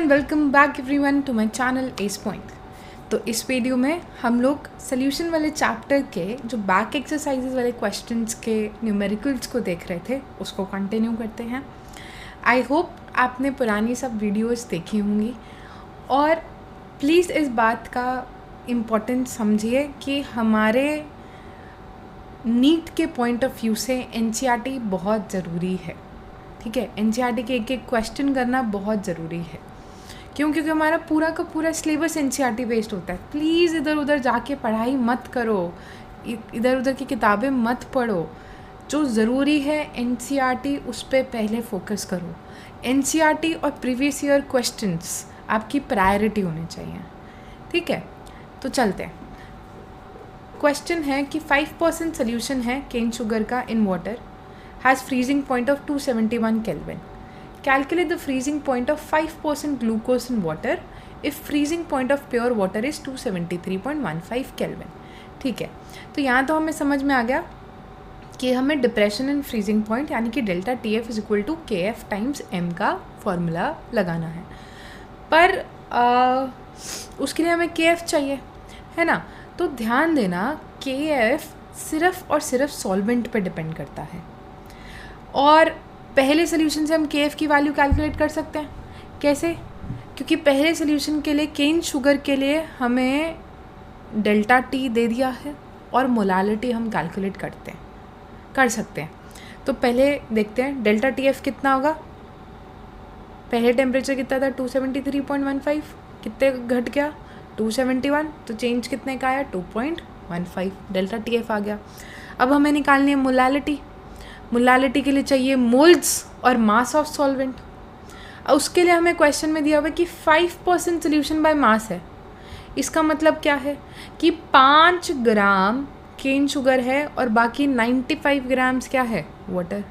And welcome back everyone to my channel S point. तो इस video में हम लोग सोल्यूशन वाले चैप्टर के जो बैक एक्सरसाइजेज वाले क्वेश्चंस के न्यूमेरिकल्स को देख रहे थे उसको कंटिन्यू करते हैं। आई होप आपने पुरानी सब वीडियोस देखी होंगी और प्लीज़ इस बात का इम्पोर्टेंस समझिए कि हमारे नीट के पॉइंट ऑफ व्यू से एनसीईआरटी बहुत ज़रूरी है। ठीक है, एनसीईआरटी के एक एक क्वेश्चन करना बहुत ज़रूरी है। क्यों? क्योंकि हमारा पूरा का पूरा सिलेबस एनसीईआरटी बेस्ड होता है। प्लीज़ इधर उधर जाके पढ़ाई मत करो, इधर उधर की किताबें मत पढ़ो। जो ज़रूरी है एनसीईआरटी उस पर पहले फोकस करो। एनसीईआरटी और प्रीवियस ईयर क्वेश्चंस आपकी प्रायोरिटी होनी चाहिए। ठीक है, तो चलते हैं। क्वेश्चन है कि 5% सोल्यूशन है केन शुगर का in water has freezing point of 271 Kelvin. Calculate the freezing point of 5% glucose in water if freezing point of pure water is 273.15 Kelvin. ठीक है, तो यहाँ तो हमें समझ में आ गया कि हमें डिप्रेशन इन फ्रीजिंग पॉइंट यानी कि delta T F is equal to K F times M का फॉर्मूला लगाना है। पर उसके लिए हमें के एफ चाहिए, है ना। तो ध्यान देना के एफ सिर्फ और सिर्फ सॉल्वेंट पे डिपेंड करता है और पहले सोल्यूशन से हम के एफ की वैल्यू कैलकुलेट कर सकते हैं। कैसे? क्योंकि पहले सोल्यूशन के लिए केन शुगर के लिए हमें डेल्टा टी दे दिया है और मोलालिटी हम कैलकुलेट कर सकते हैं। तो पहले देखते हैं डेल्टा टी एफ कितना होगा। पहले टेम्परेचर कितना था 273.15, कितने घट गया 271, तो चेंज कितने का आया 2.15 डेल्टा टी एफ आ गया। अब हमें निकालनी है मोलालिटी। मोलालिटी के लिए चाहिए मोल्स और मास ऑफ सॉल्वेंट। उसके लिए हमें क्वेश्चन में दिया हुआ है कि 5% सोल्यूशन बाय मास है। इसका मतलब क्या है कि 5 ग्राम केन शुगर है और बाकी 95 ग्राम्स क्या है वाटर।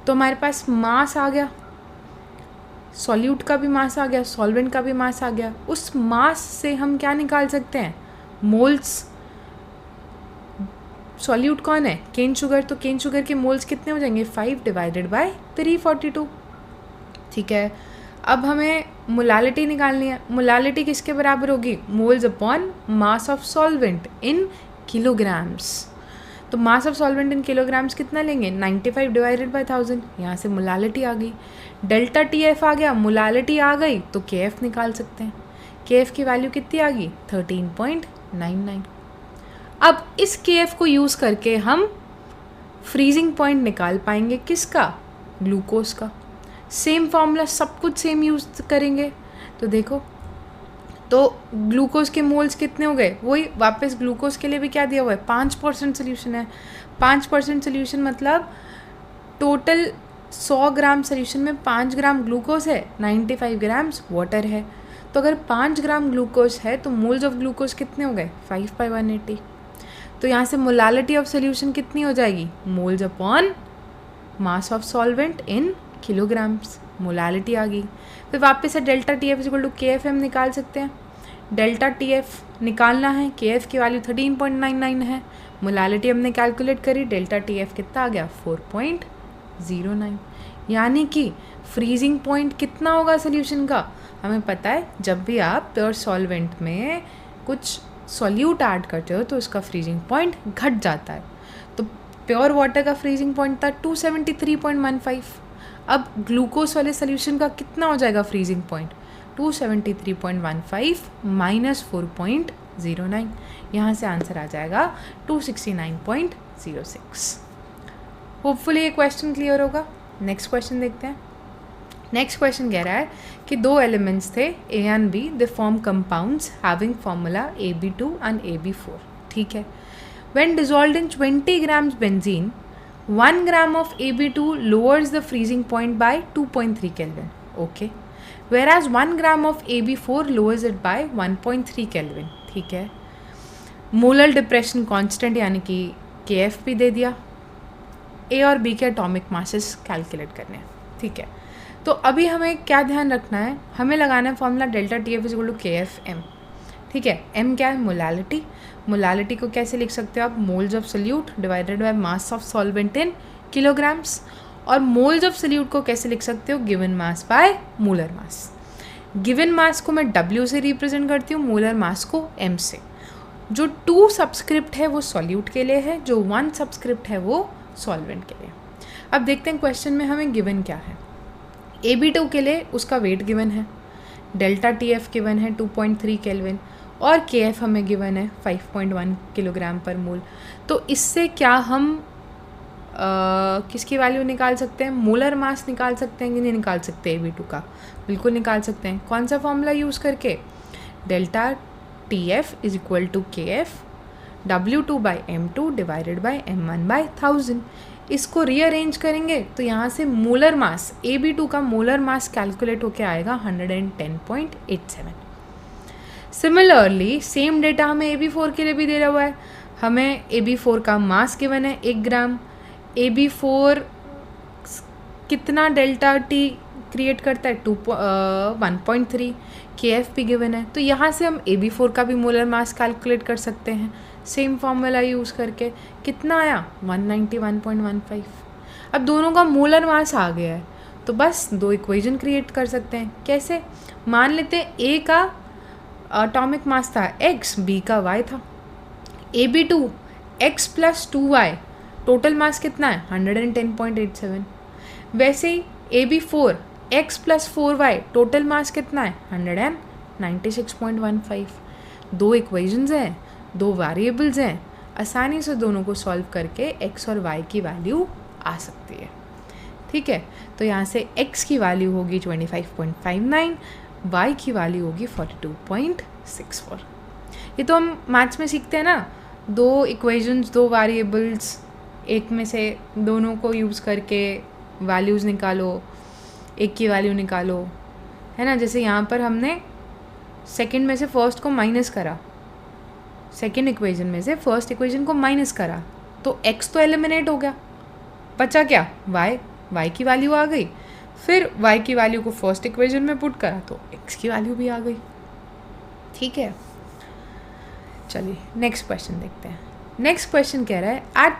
तो हमारे पास मास आ गया, सॉल्यूट का भी मास आ गया, सॉल्वेंट का भी मास आ गया। उस मास से हम क्या निकाल सकते हैं मोल्स। सॉल्यूट कौन है केन शुगर, तो केन शुगर के मोल्स कितने हो जाएंगे 5 डिवाइडेड बाय 342। ठीक है, अब हमें मोलालिटी निकालनी है। मोलालिटी किसके बराबर होगी moles upon mass of solvent in kilograms. तो mass of solvent in kilograms कितना लेंगे 95 डिवाइडेड बाय 1000। यहाँ से मोलालिटी आ गई, डेल्टा टी एफ आ गया, मोलालिटी आ गई तो के एफ निकाल सकते हैं। के एफ की वैल्यू कितनी आ गई 13.99। अब इस के एफ को यूज़ करके हम फ्रीजिंग पॉइंट निकाल पाएंगे किसका ग्लूकोज का। सेम फॉर्मूला, सब कुछ सेम यूज़ करेंगे। तो देखो, तो ग्लूकोज के मोल्स कितने हो गए, वही वापस ग्लूकोज के लिए भी क्या दिया हुआ है 5% सोल्यूशन है। 5% सोल्यूशन मतलब टोटल 100 ग्राम सोल्यूशन में 5 ग्राम ग्लूकोज है, 95 ग्राम्स वाटर है। तो अगर 5 ग्राम ग्लूकोज है तो मोल्स ऑफ ग्लूकोज कितने हो गए 5/180। तो यहाँ से मोलालिटी ऑफ सोल्यूशन कितनी हो जाएगी moles upon mass of solvent in kilograms. Molality आ गई। फिर वापस से delta T F equal to K F हम निकाल सकते हैं। डेल्टा टी एफ निकालना है, के एफ की वैल्यू 13.99 है, मोलालिटी हमने कैलकुलेट करी, डेल्टा टी एफ कितना आ गया 4.09। यानी कि फ्रीजिंग पॉइंट कितना होगा सोल्यूशन का हमें पता है। जब भी आप प्योर सॉल्वेंट में कुछ सॉल्यूट ऐड करते हो तो उसका फ्रीजिंग पॉइंट घट जाता है। तो प्योर वाटर का फ्रीजिंग पॉइंट था 273.15। अब ग्लूकोज वाले सोल्यूशन का कितना हो जाएगा फ्रीजिंग पॉइंट 273.15 माइनस 4.09। यहाँ से आंसर आ जाएगा 269.06। होपफुली ये क्वेश्चन क्लियर होगा। नेक्स्ट क्वेश्चन देखते हैं। नेक्स्ट क्वेश्चन कह रहा है कि 2 एलिमेंट्स थे A and B, they form compounds having formula AB2 and AB4। ठीक है, when dissolved in 20 grams benzene 1 gram of AB2 lowers the freezing point by 2.3 kelvin. Okay, whereas 1 gram of AB4 lowers it by 1.3 kelvin. ठीक है, molar depression constant यानी कि KF भी दे दिया, ए और B के एटॉमिक मासेस कैलकुलेट करने हैं। ठीक है, तो अभी हमें क्या ध्यान रखना है, हमें लगाना है formula delta T F is equal to K F M. ठीक है, एम क्या है मोलालिटी। मोलालिटी को कैसे लिख सकते हो आप moles of solute divided by mass of solvent in kilograms. और मोल्स ऑफ सोल्यूट को कैसे लिख सकते हो given mass by molar mass. Given mass को मैं W से रिप्रेजेंट करती हूँ, मोलर मास को M से। जो 2 सबस्क्रिप्ट है वो सॉल्यूट के लिए है, जो 1 सबस्क्रिप्ट है वो सॉल्वेंट के लिए। अब देखते हैं क्वेश्चन में हमें गिवन क्या है। AB2 के लिए उसका वेट गिवन है, डेल्टा TF गिवन है 2.3 केल्विन और KF हमें गिवन है 5.1 किलोग्राम पर मोल। तो इससे क्या हम किसकी वैल्यू निकाल सकते हैं? मोलर मास निकाल सकते हैं कि नहीं निकाल सकते AB2 का? बिल्कुल निकाल सकते हैं। कौन सा फॉर्मूला यूज़ करके? Delta TF is equal to KF W2/M2 divided by M1/1000। इसको रीअरेंज करेंगे तो यहाँ से मोलर मास AB2 का मोलर मास कैलकुलेट होके आएगा 110.87। सिमिलरली सेम डेटा हमें AB4 के लिए भी दे रहा हुआ है। हमें AB4 का मास गिवन है 1 ग्राम। AB4 कितना डेल्टा T क्रिएट करता है? 1.3। KF भी गिवन है, तो यहाँ से हम AB4 का भी मोलर मास कैलकुलेट कर सकते हैं सेम फॉर्मूला यूज़ करके। कितना आया? 191.15। अब दोनों का मोलर मास आ गया है तो बस 2 इक्वेशन क्रिएट कर सकते हैं। कैसे? मान लेते हैं A का एटॉमिक मास था X, B का Y था। AB2 X + 2Y total mass कितना है? 110.87। वैसे ही AB4 X + 4Y total mass कितना है? 196.15। 2 इक्वेशंस हैं, 2 वेरिएबल्स हैं, आसानी से दोनों को सॉल्व करके X और Y की वैल्यू आ सकती है। ठीक है, तो यहाँ से X की वैल्यू होगी 25.59, Y की वैल्यू होगी 42.64। ये तो हम मैथ्स में सीखते हैं ना, 2 इक्वेशंस, 2 वेरिएबल्स, एक में से दोनों को यूज़ करके वैल्यूज़ निकालो, एक की वैल्यू निकालो, है ना। जैसे यहाँ पर हमने सेकंड में से फर्स्ट को माइनस करा, सेकंड इक्वेशन में से फर्स्ट इक्वेशन को माइनस करा तो x तो एलिमिनेट हो गया, बचा क्या? y की वैल्यू आ गई। फिर y की वैल्यू को फर्स्ट इक्वेशन में पुट करा तो x की वैल्यू भी आ गई। ठीक है, चलिए नेक्स्ट क्वेश्चन देखते हैं। नेक्स्ट क्वेश्चन कह रहा है at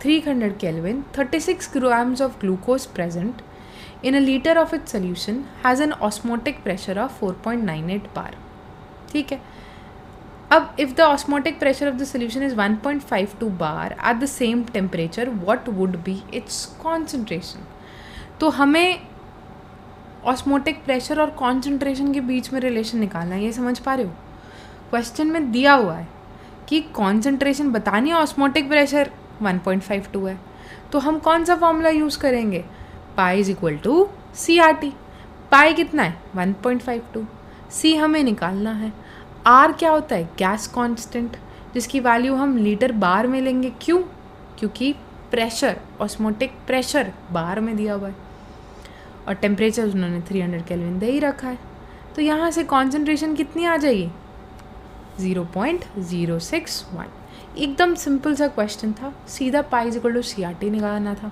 300 kelvin 36 grams of glucose present in a liter of its solution has an osmotic pressure of 4.98 bar। ठीक है, अब if the osmotic pressure of the solution is 1.52 bar at the same temperature, what would be its concentration? तो हमें osmotic pressure और concentration के बीच में relation निकालना है, ये समझ पा रहे हो? क्वेश्चन में दिया हुआ है कि concentration बतानी है, osmotic pressure 1.52 है, तो हम कौन सा फॉर्मूला यूज़ करेंगे? Pi is equal to CRT। Pi कितना है? 1.52। C हमें निकालना है। R क्या होता है? गैस कांस्टेंट, जिसकी वैल्यू हम लीटर बार में लेंगे। क्यों? क्योंकि प्रेशर, ऑस्मोटिक प्रेशर बार में दिया हुआ है और टेम्परेचर उन्होंने 300 केल्विन दे ही रखा है। तो यहाँ से कॉन्सेंट्रेशन कितनी आ जाएगी? 0.061। एकदम सिंपल सा क्वेश्चन था, सीधा pi is equal to CRT निकालना था।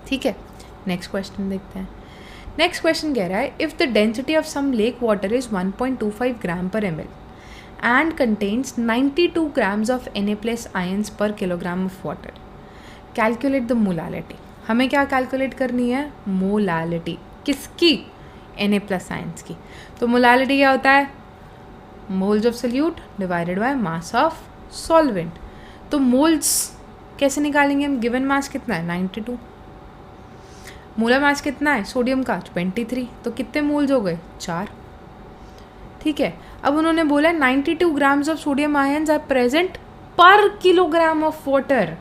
ठीक है, नेक्स्ट क्वेश्चन देखते हैं। नेक्स्ट क्वेश्चन कह रहा है if the density of some lake water is 1.25 gram per ml and contains 92 grams of Na+ ions per kilogram of water, calculate the molality. हमें क्या कैलकुलेट करनी है? मोलालिटी। किसकी? Na+ आयंस की। तो मोलालिटी क्या होता है? Moles of solute divided by mass of solvent. तो मोल्स कैसे निकालेंगे हम? गिवन मास कितना है? 92। मोलर मास कितना है सोडियम का? 23। तो कितने मोल्स हो गए? 4। ठीक है, अब उन्होंने बोला 92 grams of sodium ions are present per kilogram of water,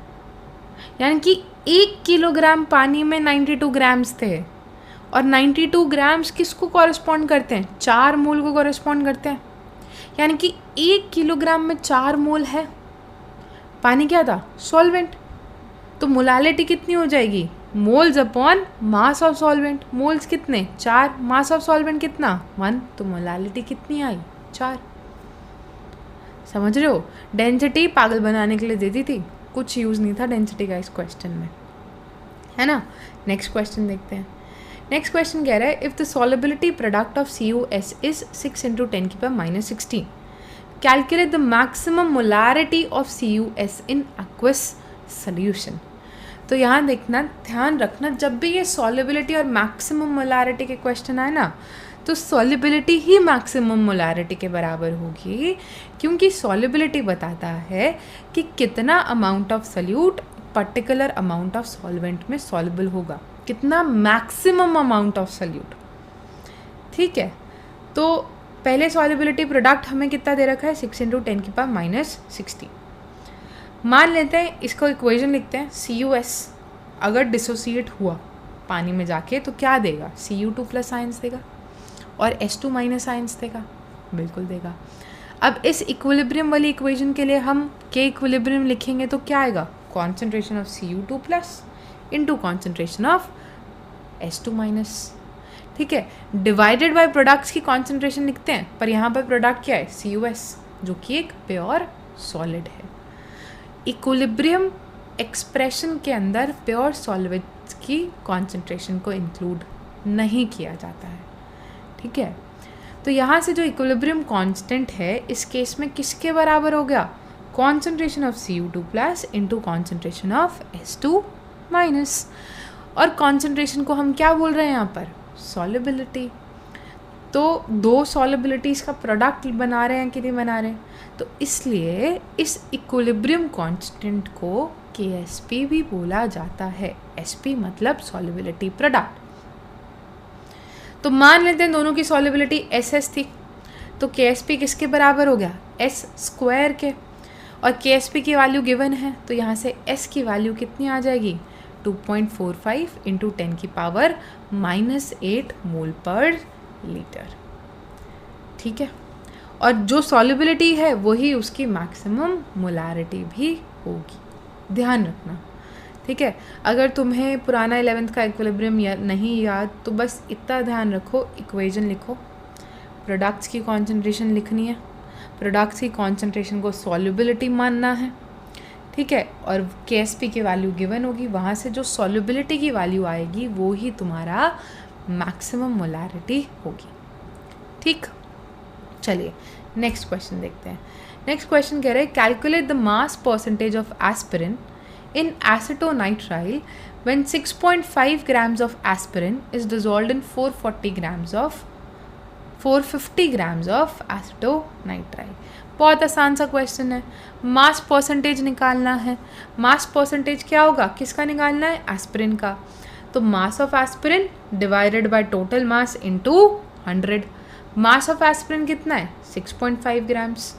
यानी कि 1 किलोग्राम पानी में 92 grams थे। और 92 grams किसको कॉरेस्पॉन्ड करते हैं? 4 मोल को कॉरेस्पॉन्ड करते हैं, यानी कि 1 किलोग्राम में 4 मोल है। पानी क्या था? सॉल्वेंट। तो मोलालिटी कितनी हो जाएगी? Moles upon mass of solvent. Moles कितने? 4, मास ऑफ सॉल्वेंट कितना? 1। तो मोलालिटी कितनी आई? 4। समझ रहे हो? डेंसिटी पागल बनाने के लिए दे दी थी, कुछ यूज़ नहीं था डेंसिटी का इस क्वेश्चन में, है ना। नेक्स्ट क्वेश्चन देखते हैं। नेक्स्ट क्वेश्चन कह रहा है if the solubility product of CuS is 6 × 10⁻16, calculate the maximum molarity of CuS in aqueous solution. तो यहाँ देखना, ध्यान रखना, जब भी ये सॉलिबिलिटी और मैक्सिमम मोलारिटी के क्वेश्चन आए ना, तो सॉल्युबिलिटी ही मैक्सिमम मोलारिटी के बराबर होगी, क्योंकि सॉल्युबिलिटी बताता है कि कितना amount of solute particular amount of solvent में सॉल्युबल होगा, कितना मैक्सिमम अमाउंट ऑफ सल्यूट। ठीक है, तो पहले सॉल्युबिलिटी प्रोडक्ट हमें कितना दे रखा है, 6 × 10⁻⁻16। मान लेते हैं इसको इक्वेशन लिखते हैं, CuS अगर डिसोसिएट हुआ पानी में जाके तो क्या देगा, Cu2+ आयंस देगा और H2- आयंस देगा, बिल्कुल देगा। अब इस इक्विलिब्रियम वाली इक्वेशन के लिए हम के इक्विलिब्रियम लिखेंगे तो क्या आएगा, concentration of Cu2+ into concentration of H2-। ठीक है, डिवाइडेड बाय प्रोडक्ट्स की कॉन्सेंट्रेशन लिखते हैं, पर यहाँ पर प्रोडक्ट क्या है, CuS, जो कि एक प्योर सॉलिड है। इक्विलिब्रियम एक्सप्रेशन के अंदर प्योर सॉल्वेंट्स की कॉन्सेंट्रेशन को इंक्लूड नहीं किया जाता है। ठीक है, तो यहाँ से जो इक्विलिब्रियम कांस्टेंट है इस केस में किसके बराबर हो गया, concentration of Cu2+ into concentration of H2-। और कॉन्सेंट्रेशन को हम क्या बोल रहे हैं यहाँ पर, सॉल्युबिलिटी। तो दो सॉल्युबिलिटीज़ का प्रोडक्ट बना रहे हैं कि नहीं बना रहे हैं, तो इसलिए इस इक्विलिब्रियम कांस्टेंट को KSP भी बोला जाता है। SP मतलब सॉल्युबिलिटी प्रोडक्ट। तो मान लेते हैं दोनों की सॉल्युबिलिटी SS थी, तो KSP किसके बराबर हो गया, S² के, और KSP की वैल्यू गिवन है, तो यहाँ से S की वैल्यू कितनी आ जाएगी, 2.45 × 10⁻⁻8 मोल पर लीटर। ठीक है, और जो सॉल्युबिलिटी है वही उसकी मैक्सिमम मोलारिटी भी होगी, ध्यान रखना। ठीक है, अगर तुम्हें पुराना 11th का इक्विलिब्रियम नहीं याद तो बस इतना ध्यान रखो, इक्वेशन लिखो, प्रोडक्ट्स की कॉन्सेंट्रेशन लिखनी है, प्रोडक्ट्स की कॉन्सेंट्रेशन को सॉल्युबिलिटी मानना है। ठीक है, और KSP की वैल्यू गिवन होगी, वहाँ से जो सॉल्युबिलिटी की वैल्यू आएगी वो ही तुम्हारा मैक्सिमम मोलारिटी होगी। ठीक, चलिए नेक्स्ट क्वेश्चन देखते हैं। नेक्स्ट क्वेश्चन कह रहे हैं, calculate the mass percentage of aspirin in acetonitrile when 6.5 grams of aspirin is dissolved in 450 grams of acetonitrile। बहुत आसान सा क्वेश्चन है, मास परसेंटेज निकालना है। मास परसेंटेज क्या होगा, किसका निकालना है, एस्पिरिन का। तो mass of aspirin divided by total mass into 100। Mass of aspirin कितना है, 6.5 ग्राम्स।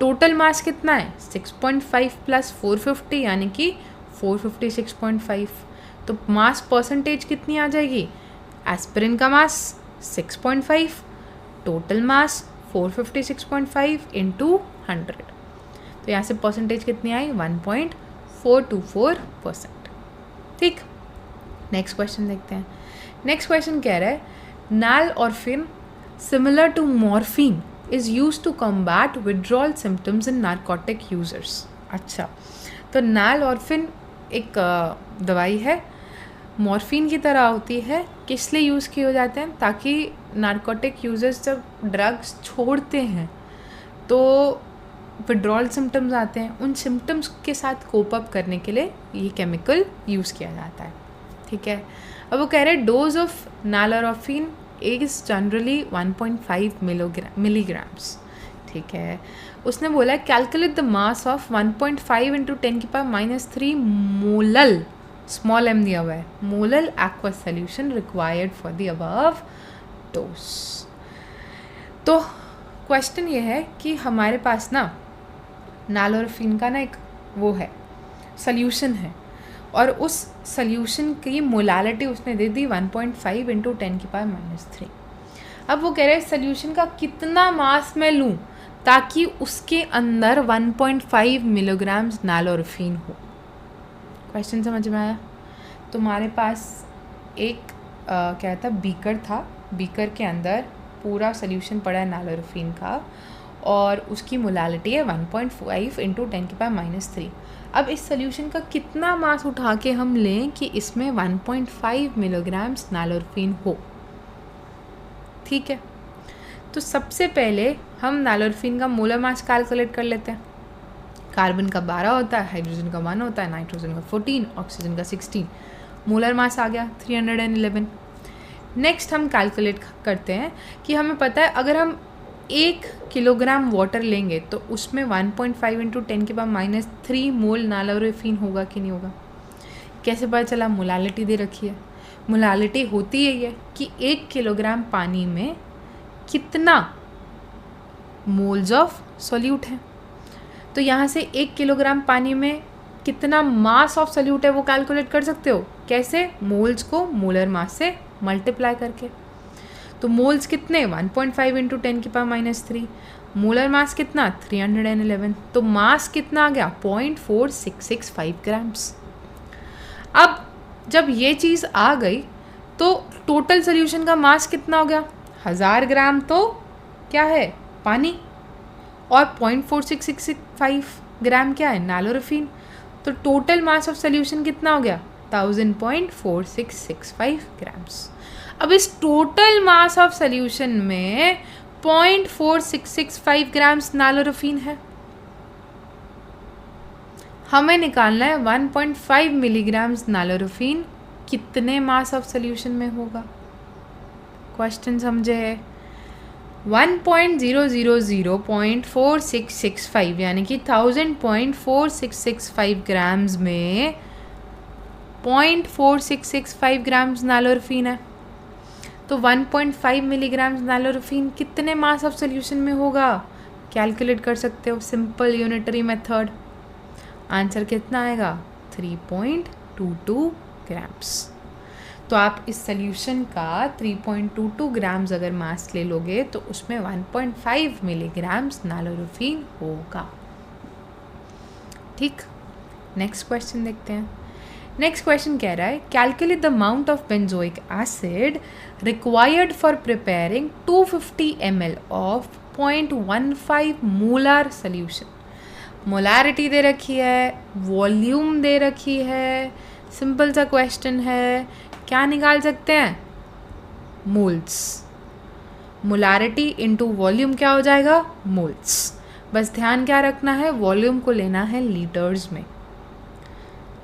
टोटल मास कितना है, 6.5 + 450 यानी कि 456.5। तो मास परसेंटेज कितनी आ जाएगी, एस्पिरिन का मास 6.5, टोटल मास 456.5 × 100। तो यहाँ से परसेंटेज कितनी आई, 1.424%। ठीक, नेक्स्ट क्वेश्चन देखते हैं। नेक्स्ट क्वेश्चन कह रहा है, nalorphine similar to morphine is used to combat withdrawal symptoms in narcotic users। अच्छा, तो नैलऑर्फिन एक दवाई है, मॉर्फिन की तरह होती है, किस लिए यूज़ किए जाते हैं, ताकि नारकोटिक यूजर्स जब ड्रग्स छोड़ते हैं तो विड्रॉल सिम्टम्स आते हैं, उन सिम्टम्स के साथ कोप अप करने के लिए ये केमिकल यूज़ किया जाता है। ठीक है, अब वो कह रहे हैं dose of nalorphine is generally 1.5 milligrams. ठीक है, उसने बोला calculate the mass of 1.5 × 10⁻³ molal, small m दिया हुआ है, molal aqua solution required for the above dose. तो क्वेश्चन ये है कि हमारे पास ना नैलऑर्फिन का ना एक वो है सोल्यूशन है, और उस सोल्यूशन की मोलालिटी उसने दे दी 1.5 × 10⁻³ अब वो कह रहे हैं सोल्यूशन का कितना मास मैं लूँ ताकि उसके अंदर 1.5 मिलीग्राम्स नैलऑर्फिन हो। क्वेश्चन समझ में आया? तुम्हारे पास एक क्या था, बीकर था, बीकर के अंदर पूरा सोल्यूशन पड़ा है नैलऑर्फिन का और उसकी मोलालिटी है 1.5 × 10⁻³ अब इस सोल्यूशन का कितना मास उठा के हम लें कि इसमें 1.5 मिलीग्राम्स नैलऑर्फिन हो। ठीक है, तो सबसे पहले हम नैलऑर्फिन का मोलर मास कैलकुलेट कर लेते हैं। कार्बन का 12 होता है, हाइड्रोजन का 1 होता है, नाइट्रोजन का 14, ऑक्सीजन का 16। मोलर मास आ गया 311। नेक्स्ट हम कैलकुलेट करते हैं कि हमें पता है अगर हम 1 किलोग्राम वाटर लेंगे तो उसमें 1.5 इंटू 10⁻³ मोल नालोरेफिन होगा कि नहीं होगा। कैसे पता चला? मोलालिटी दे रखी है। मोलालिटी होती है कि 1 किलोग्राम पानी में कितना मोल्स ऑफ सॉल्यूट है। तो यहाँ से 1 किलोग्राम पानी में कितना मास ऑफ सॉल्यूट है वो कैलकुलेट कर सकते हो। कैसे? मोल्स को मोलर मास से मल्टीप्लाई करके। तो मोल्स कितने? 1.5 इंटू 10⁻³ मोलर मास कितना? 311। तो मास कितना आ गया? 0.4665 ग्राम्स। अब जब ये चीज़ आ गई तो टोटल सोल्यूशन का मास कितना हो गया? 1000 ग्राम तो क्या है? पानी, और 0.4665 ग्राम क्या है? नालोरेफिन। तो टोटल मास ऑफ सोल्यूशन कितना हो गया? 1000.4665 ग्राम्स। अब इस टोटल मास ऑफ सोल्यूशन में 0.4665 ग्राम्स नालोरेफिन है। हमें निकालना है 1.5 मिलीग्राम्स नालोरेफिन कितने मास ऑफ सोल्यूशन में होगा। क्वेश्चन समझे है? 1.000.4665 यानी कि 1000.4665 ग्राम्स में 0.4665 ग्राम्स नालोरेफिन है। तो 1.5 मिलीग्राम्स नालोरेफिन कितने मास ऑफ सोल्यूशन में होगा? कैलकुलेट कर सकते हो, सिंपल यूनिटरी मेथड। आंसर कितना आएगा? 3.22 ग्राम्स। तो आप इस सोल्यूशन का 3.22 ग्राम्स अगर मास ले लोगे तो उसमें 1.5 मिलीग्राम्स नालोरेफिन होगा। ठीक, नेक्स्ट क्वेश्चन देखते हैं। नेक्स्ट क्वेश्चन कह रहा है calculate the amount of benzoic acid required for preparing 250 ml of 0.15 molar solution. Molarity दे रखी है, वॉल्यूम दे रखी है, सिंपल सा क्वेश्चन है। क्या निकाल सकते हैं? मोल्स। मोलारिटी इंटू वॉल्यूम क्या हो जाएगा? मोल्स। बस ध्यान क्या रखना है? वॉल्यूम को लेना है लीटर्स में।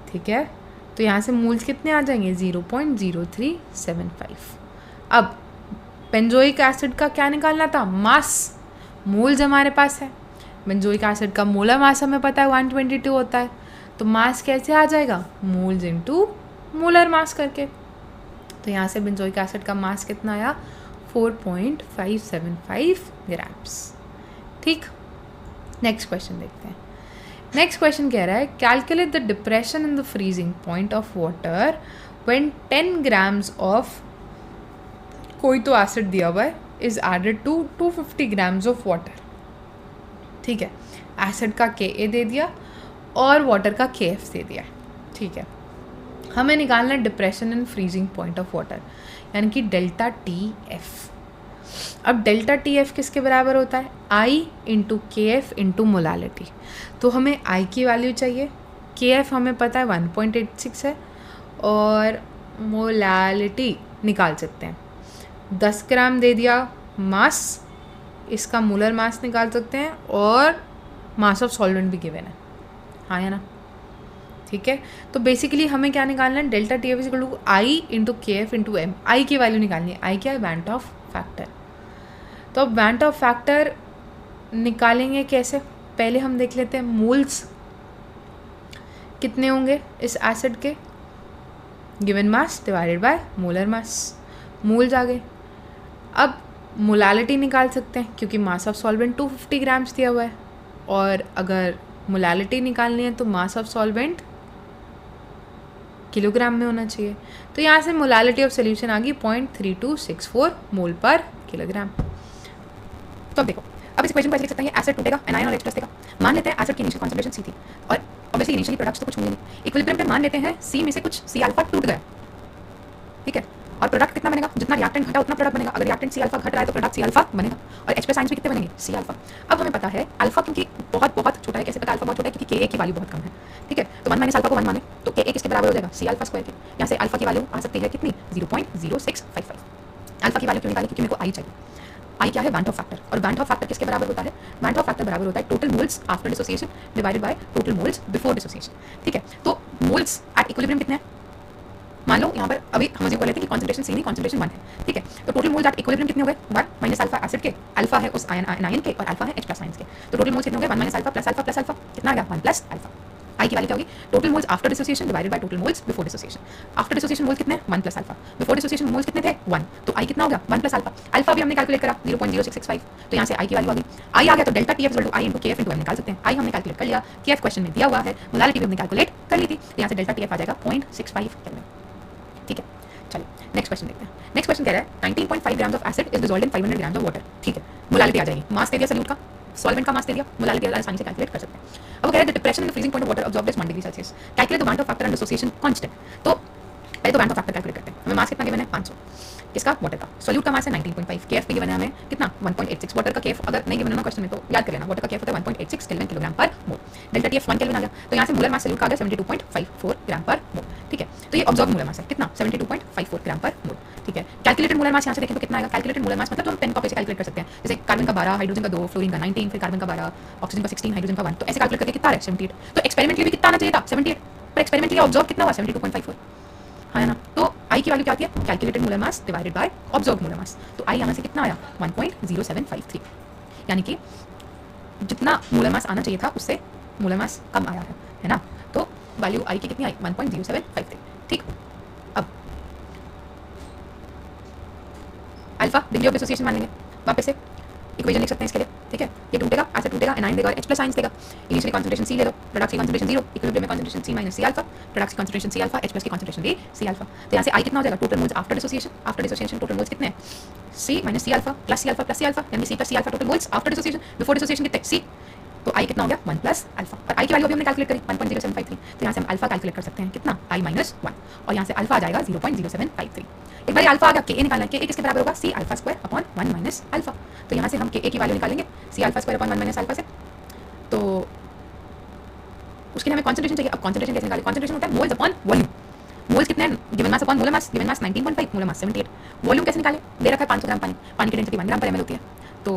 ठीक है, तो यहाँ से मोल्स कितने आ जाएंगे? 0.0375। अब बेंजोइक एसिड का क्या निकालना था? मास। मोल्स हमारे पास है। बेंजोइक एसिड का मोलर मास हमें पता है 122 होता है। तो मास कैसे आ जाएगा? मोल्स इंटू मोलर मास करके। तो यहाँ से बेंजोइक एसिड का मास कितना आया? 4.575 ग्राम्स। ठीक, नेक्स्ट क्वेश्चन देखते हैं। नेक्स्ट क्वेश्चन कह रहा है calculate the depression in the freezing point of water when 10 grams of कोई तो एसिड दिया हुआ है is added to 250 grams of water. ठीक है, एसिड का Ka दे दिया और वाटर का Kf दे दिया। ठीक है, हमें निकालना है depression in freezing point of water यानी कि डेल्टा TF। अब डेल्टा TF किसके बराबर होता है? I into KF into molality. तो हमें I की वैल्यू चाहिए, KF हमें पता है 1.86 है और मोलालिटी निकाल सकते हैं। 10 ग्राम दे दिया मास, इसका मोलर मास निकाल सकते हैं और मास ऑफ सॉल्वेंट भी गिवन है। हाँ या ना? ठीक है, तो बेसिकली हमें क्या निकालना है? Delta TF is equal to I into KF into M। I की वैल्यू निकालनी है। I क्या है? Van't Hoff factor. तो अब वैंट ऑफ फैक्टर निकालेंगे कैसे? पहले हम देख लेते हैं मोल्स कितने होंगे इस एसिड के। Given mass divided by molar mass. Moles आ गए। अब मोलालिटी निकाल सकते हैं क्योंकि मास ऑफ सॉल्वेंट 250 ग्राम्स दिया हुआ है और अगर मोलालिटी निकालनी है तो मास ऑफ सॉल्वेंट किलोग्राम में होना चाहिए। तो यहाँ से मोलालिटी ऑफ सोल्यूशन आ गई 0.3264 मोल पर किलोग्राम। तो अब देखो, अब इस इक्वेशन को ऐसे लिख सकते हैं, ये एसिड टूटेगा, एनायन और H+ देगा। मान लेते हैं एसिड की इनिशियल कॉन्सेंट्रेशन C थी और ऑब्वियसली इनिशियली प्रोडक्ट्स तो कुछ होंगे नहीं। इक्विलिब्रियम पे मान लेते हैं C में से कुछ C अल्फा टूट गया। ठीक है, और प्रोडक्ट कितना बनेगा? जितना रिएक्टेंट घटा उतना प्रोडक्ट बनेगा। अगर रिएक्टेंट C अल्फा घट रहा है तो प्रोडक्ट C अल्फा बनेगा और H+ आयंस भी कितने बनेंगे? C alpha. अब हमें पता है अल्फा क्योंकि बहुत बहुत छोटा है। कैसे पता अल्फा बहुत छोटा है? क्योंकि Ka की वैल्यू बहुत कम है। ठीक है, तो 1 माइनस अल्फा को 1 माने तो Ka किसके बराबर हो जाएगा? C अल्फा स्क्वायर के। यहाँ से अल्फा की वैल्यू आ सकती है कितनी? 0.0655। अल्फा की वैल्यू क्यों निकाली? क्योंकि मेरे को I चाहिए। I क्या है? Van't Hoff factor. और वैंट ऑफ फैक्टर किसके बराबर होता है? वैंट ऑफ फैक्टर बराबर होता है total moles after dissociation divided by total moles before dissociation. ठीक है, तो मोल्स एट इक्विलिब्रियम कितने हैं? मान लो यहाँ पर अब अभी हम मुझे बोल रहे थे कि कॉन्सेंट्रेशन सी नहीं कॉन्सेंट्रेशन 1 है, ठीक है। तो टोटल मोल्स एट इक्विलिब्रियम कितने हो गए, 1 माइनस अल्फा एसिड के, अल्फा है उस आयन के और अल्फा है H प्लस आयंस के। तो टोटल मोल्स कितने हो गए, 1 minus alpha plus alpha plus alpha, कितना आ गया 1 प्लस अल्फा। आई की वैल्यू क्या होगी, total moles after dissociation divided by total moles before dissociation. After dissociation moles कितने हैं, 1 plus alpha, before dissociation moles कितने थे 1, तो आई कितना हो गया 1 प्लस अल्फा। अल्फा भी हमने कैलकुलेट करा 0.0665, तो यहाँ से आई की वैल्यू आ गई। आई आ गया तो delta T F equal to I into K F into M निकाल सकते हैं। आई हमने कैलकुलेट कर लिया, के एफ क्वेश्चन में दिया हुआ है, मोलारिटी भी हमने कैलकुलेट कर ली थी, तो यहाँ से डेल्टा टी एफ आ जाएगा 0.65 केल्विन, ठीक है। चलिए नेक्स्ट क्वेश्चन देखते हैं। नेक्स्ट क्वेश्चन कह रहा है 19.5 grams of acid is dissolved in 500 grams of water, ठीक है। मोलारिटी आ जाएगी, मास दे दिया सॉल्यूट का, सॉल्वेंट का मास दे दिया, मोलारिटी आसानी से कैलकुलेट कर सकते हैं। अब वो कह रहा है the depression in the freezing point of water absorbed is 1 degree Celsius, calculate the want of factor and dissociation constant. तो पहले तो वांट ऑफ फैक्टर कैलकुलेट करते हैं। हमें मास कितना गिवन है 500, किसका, वाटर का। सॉल्यूट का मास है 19.5, केएफ भी गिवन है हमें कितना 1.86, वाटर का केएफ अगर नहीं गिवन है ना क्वेश्चन में तो याद कर लेना, वाटर का केएफ होता है 1.86 केल्विन किलोग्राम पर मोल। डेल्टा टीएफ 1 केल्विन आ गया, तो यहाँ से मोलर मास सॉल्यूट का आ गया 72.54 ग्राम पर मोल, ठीक है। तो ये ऑब्जर्व मोलर मास है कितना 72.54 ग्राम पर मोल, ठीक है। कैलकुलेटेड मोलर मास यहाँ से देखें तो कितना आएगा, कैलकुलेटेड मोलर मास मतलब तो हम 10 कॉपी से कैलकुलेट कर सकते हैं, जैसे कार्बन का 12, हाइड्रोजन का 2, फ्लोरीन का 19, फिर कार्बन का 12, ऑक्सीजन का 16, हाइड्रोजन का 1, तो ऐसे कैलकुलेट करके कितना आ रहा है 78। तो एक्सपेरिमेंटली भी कितना आना चाहिए था 78, पर एक्सपेरिमेंटली ऑब्जर्व कितना हुआ 72.54, है ना। तो आई की वैल्यू क्या आती है, calculated molar mass divided bye observed molar mass, तो आई यहाँ से कितना आया 1.0753, यानी कि जितना मोलर मास आना चाहिए था उससे मोलर मास कम आया है ना। तो वैल्यू आई की कितनी आई 1.0753, ठीक। अब अल्फा डिग्री ऑफ डिसोसिएशन मान लेंगे, वापस से इक्वेशन लिख सकते हैं इसके लिए, ठीक है। ये टूटेगा, एसिड टूटेगा, एनाइन देगा, H प्लस आयंस देगा। इनिशियली कंसंट्रेशन C ले लो, प्रोडक्ट की कंसंट्रेशन 0, इक्विलिब्रियम में concentration C minus C alpha, product की concentration C alpha, H plus की कंसंट्रेशन भी C अल्फा। तो यहाँ से I कितना हो जाएगा, total moles after dissociation, after dissociation total moles कितने हैं C minus C alpha plus C alpha plus C alpha, यानी C plus C alpha total moles after dissociation, before dissociation कितने C, तो I कितना हो गया 1 प्लस अल्फा। और I की वैल्यू अभी हमने कैलकुलेट करी 1.0753, तो यहाँ से हम अल्फा कैलकुलेट कर सकते हैं कितना I माइनस 1, और यहाँ से अल्फा आ जाएगा 0.0753। एक बार अल्फा आ गया, के निकालना है, के किसके बराबर होगा C alpha square upon 1 minus alpha. तो यहाँ से हम के की वैल्यू निकालेंगे C alpha square upon 1 minus alpha से, तो उसके लिए हमें कॉन्सेंट्रेशन चाहिए। अब कॉन्सेंट्रेशन कैसे निकालें, कॉन्सेंट्रेशन होता है मोल्स अपॉन वॉल्यूम, मोल्स कितने हैं given mass upon molar mass, given mass 19.5, molar mass 78, volume कैसे निकालें, दे रखा है 500 ग्राम पानी, पानी की डेंसिटी 1 ग्राम पर एमएल होती है, तो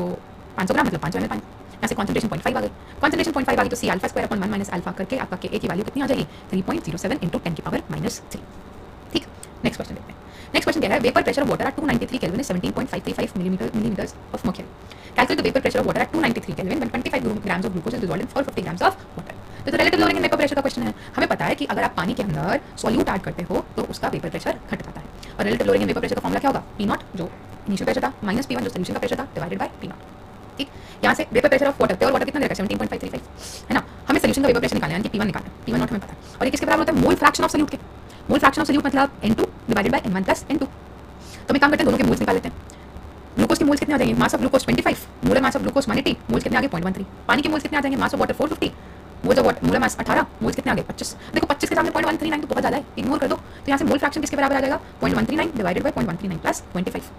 500 ग्राम मतलब 500 ml पानी, यहाँ से कॉन्सेंट्रेशन 0.5 आ गई, कॉन्सेंट्रेशन 0.5 आ गई तो C alpha square upon 1 minus alpha करके आपका के की वैल्यू कितनी आ जाएगी 3.07 इंटू 10 की पावर -3, ठीक। नेक्स्ट क्वेश्चन देखते हैं। नेक्स्ट क्वेश्चन कह रहा है vapour pressure of water at 293 kelvin is 17.535 millimetre of mercury, calculate the vapour pressure of water at 293 kelvin when 25 grams of glucose is dissolved in 450 grams of water. तो relative lowering in vapour pressure का question है। हमें पता है कि अगर आप पानी के अंदर सॉल्यूट ऐड करते हो तो उसका वेपर प्रेशर घट जाता है, और relative lowering in vapour pressure का फॉर्मूला क्या होगा, P0 जो इनिशियल प्रेशर था माइनस P1 जो सॉल्यूशन का प्रेशर था डिवाइडेड बाय P0, ठीक। यहाँ से vapour pressure of water, pure water कितना दे रखा है 17.535, है ना। हमें सॉल्यूशन का वेपर प्रेशर निकालना है, यानी कि P1 निकालना है, P1 नॉट हमें पता है, और ये किसके बराबर होता है मोल फ्रैक्शन ऑफ सॉल्यूट के, मोल फ्रैक्शन ऑफ सॉल्यूट मतलब N2 divided by N1 plus N2। तो हम काम करते हैं दोनों के मोल्स निकाल लेते हैं। ग्लूकोज के मोल्स कितने आ जाएंगे, mass of glucose 25, molar mass of glucose 180, moles कितने आ गए 0.13। पानी के मोल्स कितने आ जाएंगे, mass of water 450, moles of water molar mass 18, moles कितने आ गए 25। देखो 25 के सामने 0.139 तो बहुत ज्यादा है, इग्नोर कर दो। तो यहाँ से मोल फ्रैक्शन किसके बराबर आ जाएगा 0.139 divided by 0.139 plus 25।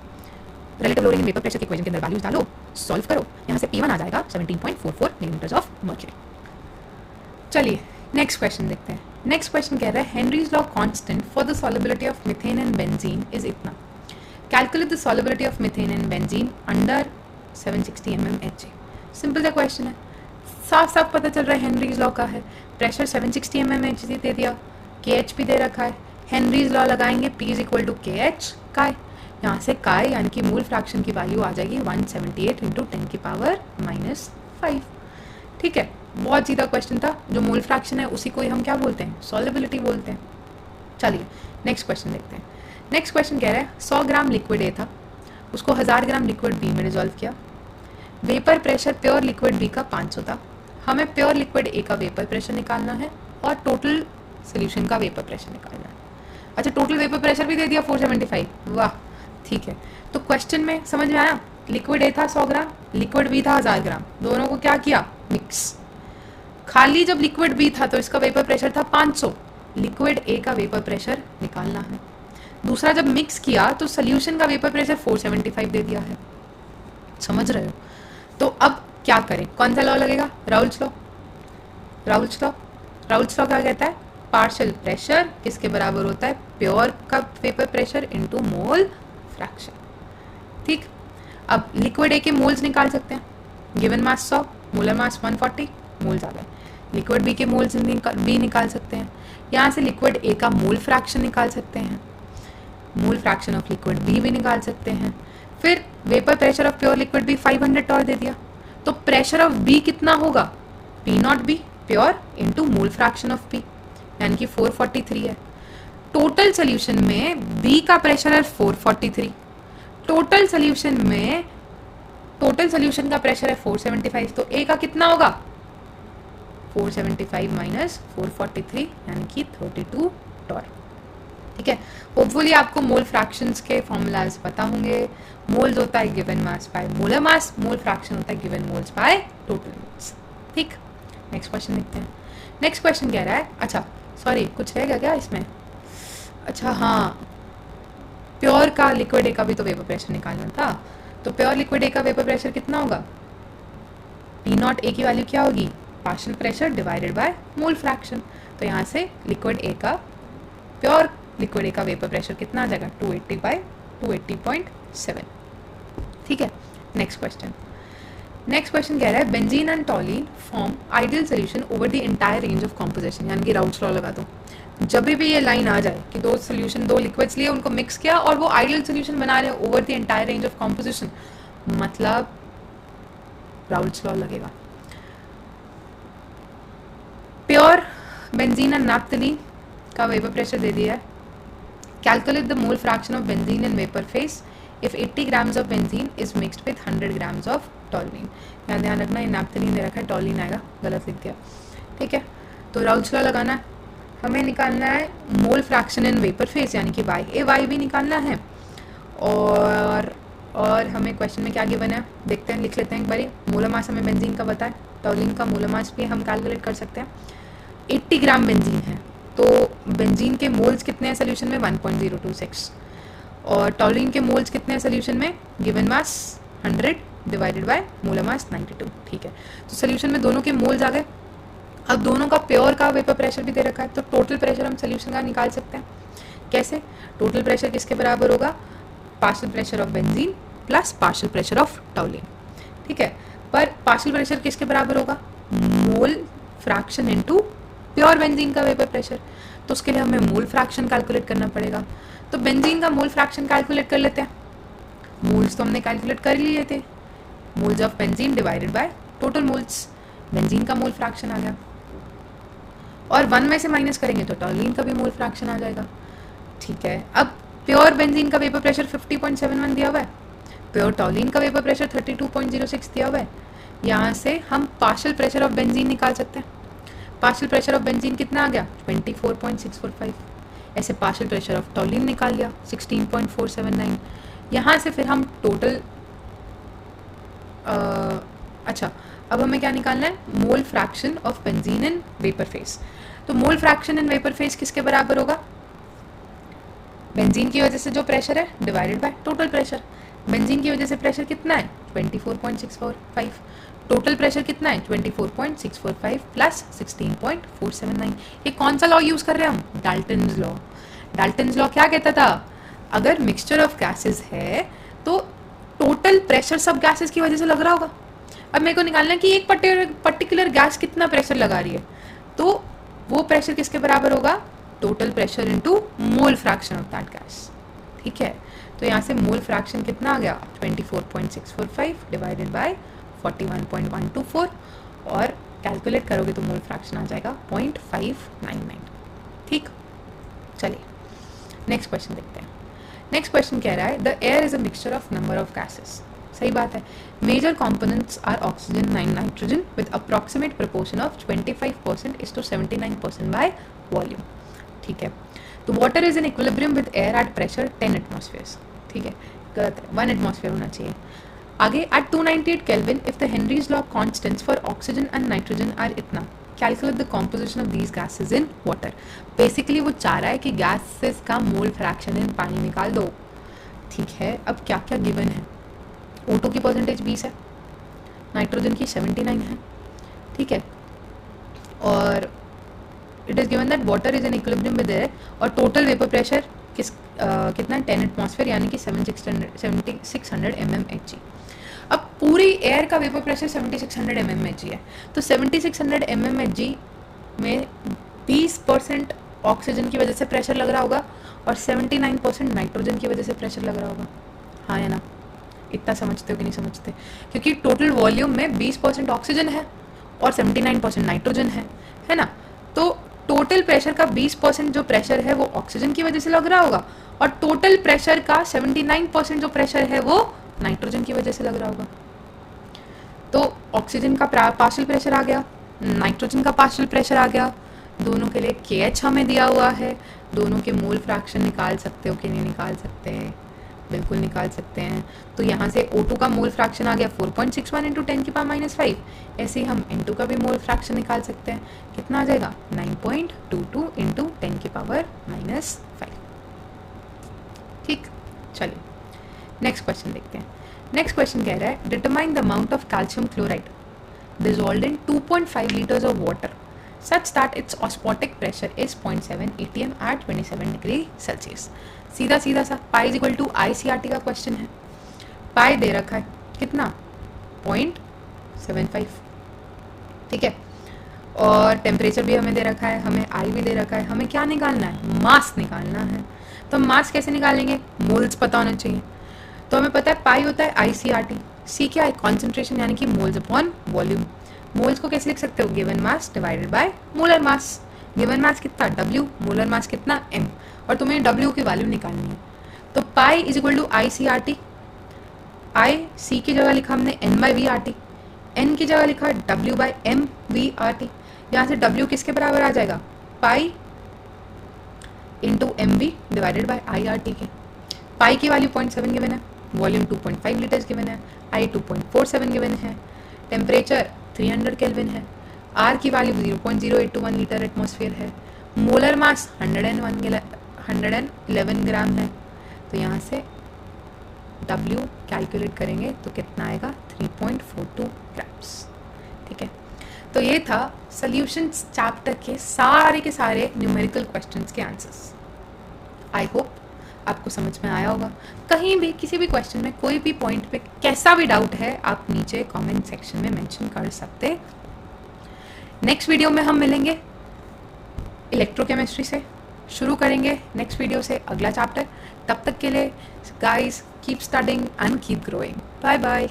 Relative lowering in vapour pressure के इक्वेशन के अंदर वैल्यूज डालो, सॉल्व करो, यहाँ से P1 आ जाएगा 17.44 मिलीमीटर ऑफ मर्क्यूरी। चलिए नेक्स्ट क्वेश्चन देखते हैं। नेक्स्ट क्वेश्चन कह रहा है Henry's law constant for the solubility of methane and benzene is इतना, calculate the solubility of methane and benzene under 760 mm Hg। Simple सा क्वेश्चन है, साफ साफ पता चल रहा है हेनरीज लॉ का है, प्रेशर 760 mm Hg दे दिया, KH भी दे रखा है, हेनरीज लॉ लगाएंगे P is equal to KH chi, यहाँ से काय यानी कि मोल फ्रैक्शन की वैल्यू आ जाएगी 178 इंटू 10 की पावर -5, ठीक है। बहुत सीधा क्वेश्चन था, जो मोल फ्रैक्शन है उसी को ही हम क्या बोलते हैं सॉल्युबिलिटी बोलते हैं। चलिए नेक्स्ट क्वेश्चन देखते हैं। नेक्स्ट क्वेश्चन कह रहा है 100 ग्राम लिक्विड ए था, उसको 1000 ग्राम लिक्विड बी में डिजोल्व किया, vapour pressure pure liquid B का 500 था, हमें प्योर लिक्विड ए का वेपर प्रेशर निकालना है और टोटल सोल्यूशन का वेपर प्रेशर निकालना है। अच्छा टोटल वेपर प्रेशर भी दे दिया 475, वाह ठीक है। तो क्वेश्चन में समझ में आया, लिक्विड ए था 100 ग्राम, लिक्विड बी था 1000 ग्राम, दोनों को क्या किया मिक्स। खाली जब लिक्विड बी था तो इसका वेपर प्रेशर था 500, लिक्विड ए का वेपर प्रेशर निकालना है। दूसरा जब मिक्स किया तो सोल्यूशन का वेपर प्रेशर 475 दे दिया है, समझ रहे हो। तो अब क्या करें, कौन सा लॉ लगेगा, राउल्स लॉ। राउल्स लॉ क्या कहता है, पार्शियल प्रेशर किसके बराबर होता है प्योर का vapour pressure into mole fraction, ठीक। अब लिक्विड ए के मोल्स निकाल सकते हैं, given mass 100, molar mass 140, moles आ गए। लिक्विड बी के मोल्स भी निकाल सकते हैं, यहाँ से लिक्विड ए का मोल फ्रैक्शन निकाल सकते हैं, mole fraction of liquid B भी निकाल सकते हैं। फिर vapour pressure of pure liquid भी 500 टॉर दे दिया, तो प्रेशर ऑफ बी कितना होगा, P not be pure into mole fraction of P, यानी कि 443 है। टोटल सोल्यूशन में बी का प्रेशर है 443, टोटल सोल्यूशन का प्रेशर है 475, तो ए का कितना होगा 475 माइनस 443 यानी कि 32 टॉर। ठीक है, होपफुली आपको मोल फ्रैक्शंस के फॉर्मूलाज पता होंगे। मोल्स होता है given mass by molar mass, mole fraction होता है given moles by total moles. ठीक, नेक्स्ट क्वेश्चन देखते हैं। नेक्स्ट क्वेश्चन कह रहा है, अच्छा सॉरी कुछ रहेगा क्या इसमें, अच्छा हाँ, प्योर का लिक्विड ए का भी तो वेपर प्रेशर निकालना था, तो प्योर लिक्विड ए का वेपर प्रेशर कितना होगा, पी नॉट ए की वैल्यू क्या होगी, partial pressure divided by mole fraction. तो यहाँ से लिक्विड ए का, प्योर लिक्विड ए का वेपर प्रेशर कितना आ जाएगा 280 बाय 280.7। ठीक है, नेक्स्ट क्वेश्चन कह रहा है benzene and toluene form ideal solution over the entire range of composition, यानी कि राउट्स लॉ लगा दो। जब भी ये लाइन आ जाए कि दो सोल्यूशन, दो लिक्विड्स लिए, उनको मिक्स किया और वो आइडियल सोल्यूशन बना रहे over the entire range of composition, मतलब राउट्स लॉ लगेगा। प्योर बेंजीन एंड नैप्थलीन का वेपर प्रेशर दे दिया है। Calculate the mole fraction of benzene in vapour phase if 80 grams of benzene is mixed with 100 grams of toluene. यहाँ ध्यान रखना, ये नैप्थलीन दे रखा है, टॉलीन आएगा, गलत लिख दिया। ठीक है, तो राउल्स लॉ लगाना है, हमें निकालना है mole fraction in vapour face यानी कि वाई, ए वाई भी निकालना है। और हमें क्वेश्चन में क्या गिवन है देखते हैं, लिख लेते हैं एक बारी। मोलर मास हमें बेंजीन का पता है, टॉलीन का मोलर मास भी हम कैलकुलेट कर सकते हैं। 80 ग्राम बेंजीन है, तो बेंजीन के मोल्स कितने हैं सोल्यूशन में 1.026, और टॉलीन के मोल्स कितने हैं सोल्यूशन में, given mass 100 divided by molar मास 92। ठीक है, तो सोल्यूशन में दोनों के मोल्स आ गए। अब दोनों का प्योर का वेपर प्रेशर भी दे रखा है, तो टोटल प्रेशर हम सोल्यूशन का निकाल सकते हैं। कैसे, टोटल प्रेशर किसके बराबर होगा, partial pressure of benzene plus partial pressure of toluene. ठीक है, पर पार्शियल प्रेशर किसके बराबर होगा, mole fraction into pure benzene का वेपर प्रेशर, तो उसके लिए हमें मोल फ्रैक्शन कैलकुलेट करना पड़ेगा। तो बेंजीन का मोल फ्रैक्शन कैलकुलेट कर लेते हैं। मोल्स तो हमने कैलकुलेट कर लिए थे, moles of benzene divided by total moles, benzene का मोल फ्रैक्शन आ गया, और 1 में से माइनस करेंगे तो टॉलीन का भी मोल फ्रैक्शन आ जाएगा। ठीक है, अब प्योर बेंजीन का वेपर प्रेशर 50.71 दिया हुआ है, प्योर टॉलीन का वेपर प्रेशर 32.06 दिया हुआ है। यहाँ से हम पार्शियल प्रेशर ऑफ बेंजीन निकाल सकते हैं। पार्शियल प्रेशर ऑफ बेंजीन कितना आ गया 24.645, ऐसे पार्शियल प्रेशर ऑफ टॉलीन निकाल लिया 16.479। यहाँ से फिर हम टोटल अच्छा, अब हमें क्या निकालना है, mole fraction of benzene in vapour phase. तो mole fraction in vapour phase किसके बराबर होगा, बेंजीन की वजह से जो प्रेशर है divided by total pressure. Benzene की वजह से प्रेशर कितना है 24.645, टोटल प्रेशर कितना है 24.645 प्लस 16.479। ये कौन सा लॉ यूज कर रहे हैं हम, डाल्टन्स लॉ। डाल्टन्स लॉ क्या कहता था, अगर मिक्सचर ऑफ गैसेस है तो टोटल प्रेशर सब गैसेस की वजह से लग रहा होगा। अब मेरे को निकालना है कि एक पर्टिकुलर गैस कितना प्रेशर लगा रही है, तो वो प्रेशर किसके बराबर होगा, total pressure into mole fraction of that gas. ठीक है, तो यहाँ से मोल फ्रैक्शन कितना आ गया 24.645 डिवाइडेड बाय 41.124, और कैलकुलेट करोगे तो मोल फ्रैक्शन आ जाएगा 0.599। ठीक, चलिए नेक्स्ट क्वेश्चन देखते हैं। नेक्स्ट क्वेश्चन कह रहा है the air is a mixture of number of gases. सही बात है, major components are oxygen and nitrogen with approximate proportion of 25% is to 79% by volume. ठीक है, तो water is in equilibrium with air at pressure 10 atmospheres. ठीक है, गलत है, 1 एटमॉस्फेयर होना चाहिए। आगे at 298 kelvin if the Henry's law constants for oxygen and nitrogen are इतना, calculate the composition of these gases in water. Basically वो चाह रहा है कि गैसेस का मोल फ्रैक्शन इन पानी निकाल दो। ठीक है, अब क्या क्या गिवन है, O2 की परसेंटेज 20 है, नाइट्रोजन की 79 है। ठीक है, और it is given that water is in equilibrium with air, और टोटल वेपर प्रेशर कितना 10 एटमॉस्फेयर यानी कि 7600 mmHg। अब पूरी एयर का वेपर प्रेशर 7600 mmHg है, तो 7600 mmHg में 20% ऑक्सीजन की वजह से प्रेशर लग रहा होगा और 79% नाइट्रोजन की वजह से प्रेशर लग रहा होगा। हाँ या ना? इतना समझते हो कि नहीं समझते? क्योंकि टोटल वॉल्यूम में 20% ऑक्सीजन है और 79% नाइट्रोजन है ना? तो टोटल प्रेशर का 20% जो प्रेशर है वो ऑक्सीजन की वजह से लग रहा होगा और टोटल प्रेशर का 79% जो प्रेशर है वो नाइट्रोजन की वजह से लग रहा होगा। तो ऑक्सीजन का पार्शियल प्रेशर आ गया, नाइट्रोजन का पार्शियल प्रेशर आ गया, दोनों के लिए KH हमें दिया हुआ है, दोनों के मोल फ्रैक्शन निकाल सकते हो कि नहीं निकाल सकते हैं? बिल्कुल निकाल सकते हैं। तो यहाँ से O2 का मोल फ्रैक्शन आ गया 4.61 इंटू 10⁻⁵। ऐसे ही हम N2 का भी मोल फ्रैक्शन निकाल सकते हैं। कितना आ जाएगा? 9.22 इंटू 10⁻⁵। ठीक, चलिए नेक्स्ट क्वेश्चन देखते हैं। नेक्स्ट क्वेश्चन कह रहा है determine the amount of calcium chloride dissolved in 2.5 liters of water such that its osmotic pressure is 0.7 atm at 27 degree Celsius. सीधा सीधा सा pi is equal to ICRT का क्वेश्चन है। पाई दे रखा है कितना? 0.75, ठीक है, और टेम्परेचर भी हमें दे रखा है, हमें आई भी दे रखा है। हमें क्या निकालना है? मास निकालना है। तो हम मास कैसे निकालेंगे? मोल्स पता होना चाहिए। तो हमें पता है पाई होता है ICRT, सी क्या है? कॉन्सेंट्रेशन यानी कि मोल्स अपॉन वॉल्यूम। मोल्स को कैसे लिख सकते हो? Given mass divided by molar mass. Given mass कितना? W, मोलर मास कितना? M, और तुम्हें W की वैल्यू निकालनी है। तो pi is equal to ICRT। I C की जगह लिखा हमने N/VRT, N की जगह लिखा W/MVRT। यहाँ से W किसके बराबर आ जाएगा? Pi into MV divided by IRT के। पाई की वैल्यू 0.7 गिवन है, वॉल्यूम 2.5 लीटर्स गिवन है, आई 2.47 गिवन है, टेम्परेचर 300 केल्विन है, आर की वैल्यू 0.0821 लीटर एटमॉस्फेयर है, मोलर मास 111 ग्राम है। तो यहाँ से W कैलकुलेट करेंगे तो कितना आएगा? 3.42 ग्राम्स। ठीक है, तो ये था सॉल्यूशंस चैप्टर के सारे न्यूमेरिकल क्वेश्चंस के आंसर्स। आई होप आपको समझ में आया होगा। कहीं भी किसी भी क्वेश्चन में कोई भी पॉइंट पे कैसा भी डाउट है आप नीचे कमेंट सेक्शन में मेंशन कर सकते। नेक्स्ट वीडियो में हम मिलेंगे इलेक्ट्रोकेमिस्ट्री से, शुरू करेंगे नेक्स्ट वीडियो से अगला चैप्टर। तब तक के लिए guys keep studying and keep growing. Bye bye.